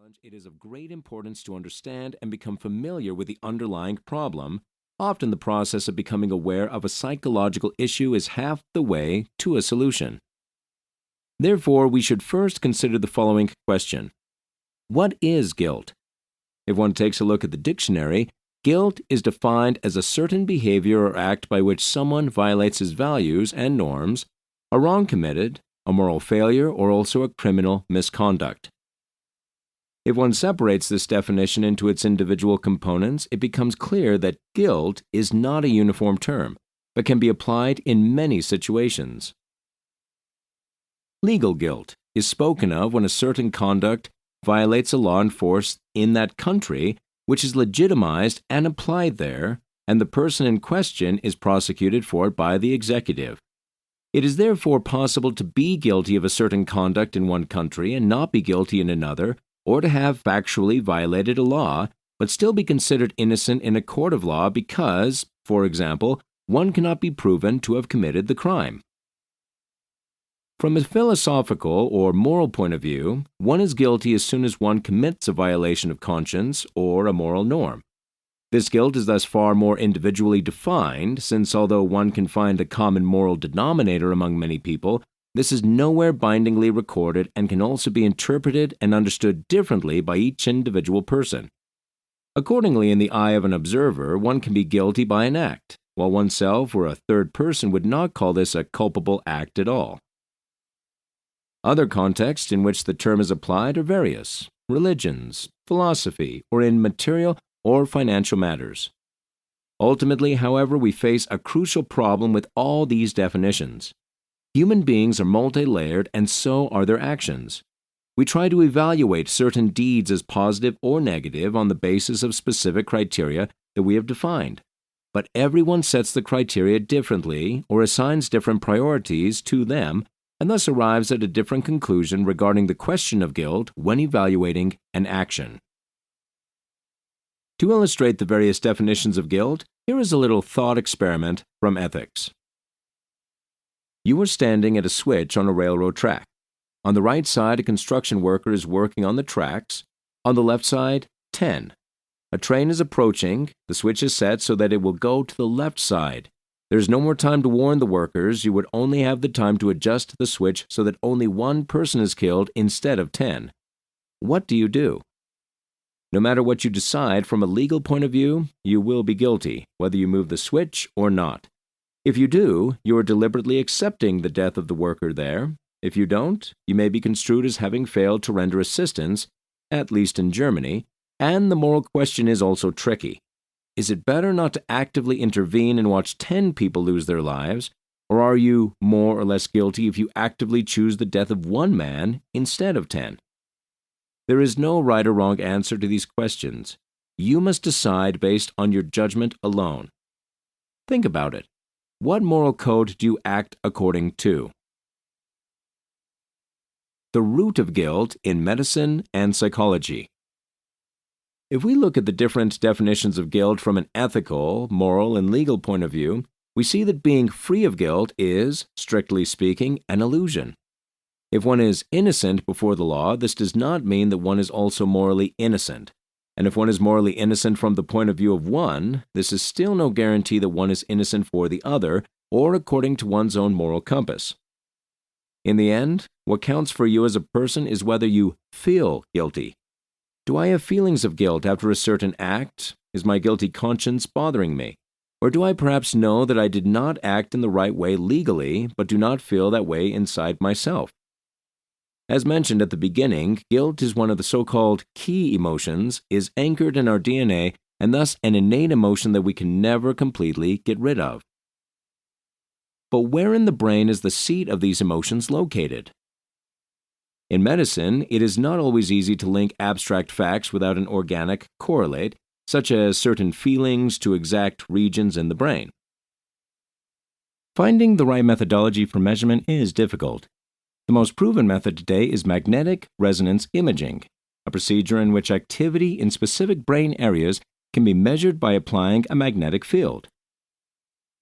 challenge, it is of great importance to understand and become familiar with the underlying problem. Often, the process of becoming aware of a psychological issue is half the way to a solution. Therefore, we should first consider the following question: what is guilt? If one takes a look at the dictionary, guilt is defined as a certain behavior or act by which someone violates his values and norms, a wrong committed, a moral failure, or also a criminal misconduct. If one separates this definition into its individual components, it becomes clear that guilt is not a uniform term, but can be applied in many situations. Legal guilt is spoken of when a certain conduct violates a law enforced in that country which is legitimized and applied there, and the person in question is prosecuted for it by the executive. It is therefore possible to be guilty of a certain conduct in one country and not be guilty in another, or to have factually violated a law, but still be considered innocent in a court of law because, for example, one cannot be proven to have committed the crime. From a philosophical or moral point of view, one is guilty as soon as one commits a violation of conscience or a moral norm. This guilt is thus far more individually defined, since although one can find a common moral denominator among many people, this is nowhere bindingly recorded and can also be interpreted and understood differently by each individual person. Accordingly, in the eye of an observer, one can be guilty by an act, while oneself or a third person would not call this a culpable act at all. Other contexts in which the term is applied are various: religions, philosophy, or in material or financial matters. Ultimately, however, we face a crucial problem with all these definitions. Human beings are multi-layered, and so are their actions. We try to evaluate certain deeds as positive or negative on the basis of specific criteria that we have defined. But everyone sets the criteria differently or assigns different priorities to them, and thus arrives at a different conclusion regarding the question of guilt when evaluating an action. To illustrate the various definitions of guilt, here is a little thought experiment from ethics. You are standing at a switch on a railroad track. On the right side, a construction worker is working on the tracks. On the left side, 10. A train is approaching. The switch is set so that it will go to the left side. There is no more time to warn the workers. You would only have the time to adjust the switch so that only one person is killed instead of 10. What do you do? No matter what you decide from a legal point of view, you will be guilty, whether you move the switch or not. If you do, you are deliberately accepting the death of the worker there. If you don't, you may be construed as having failed to render assistance, at least in Germany, and the moral question is also tricky. Is it better not to actively intervene and watch 10 people lose their lives, or are you more or less guilty if you actively choose the death of one man instead of 10? There is no right or wrong answer to these questions. You must decide based on your judgment alone. Think about it. What moral code do you act according to? The root of guilt in medicine and psychology. If we look at the different definitions of guilt from an ethical, moral, and legal point of view, we see that being free of guilt is, strictly speaking, an illusion. If one is innocent before the law, this does not mean that one is also morally innocent. And if one is morally innocent from the point of view of one, this is still no guarantee that one is innocent for the other, or according to one's own moral compass. In the end, what counts for you as a person is whether you feel guilty. Do I have feelings of guilt after a certain act? Is my guilty conscience bothering me? Or do I perhaps know that I did not act in the right way legally, but do not feel that way inside myself? As mentioned at the beginning, guilt is one of the so-called key emotions, is anchored in our DNA, and thus an innate emotion that we can never completely get rid of. But where in the brain is the seat of these emotions located? In medicine, it is not always easy to link abstract facts without an organic correlate, such as certain feelings, to exact regions in the brain. Finding the right methodology for measurement is difficult. The most proven method today is magnetic resonance imaging, a procedure in which activity in specific brain areas can be measured by applying a magnetic field.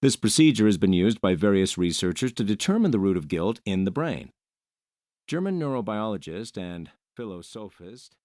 This procedure has been used by various researchers to determine the root of guilt in the brain. German neurobiologist and philosophist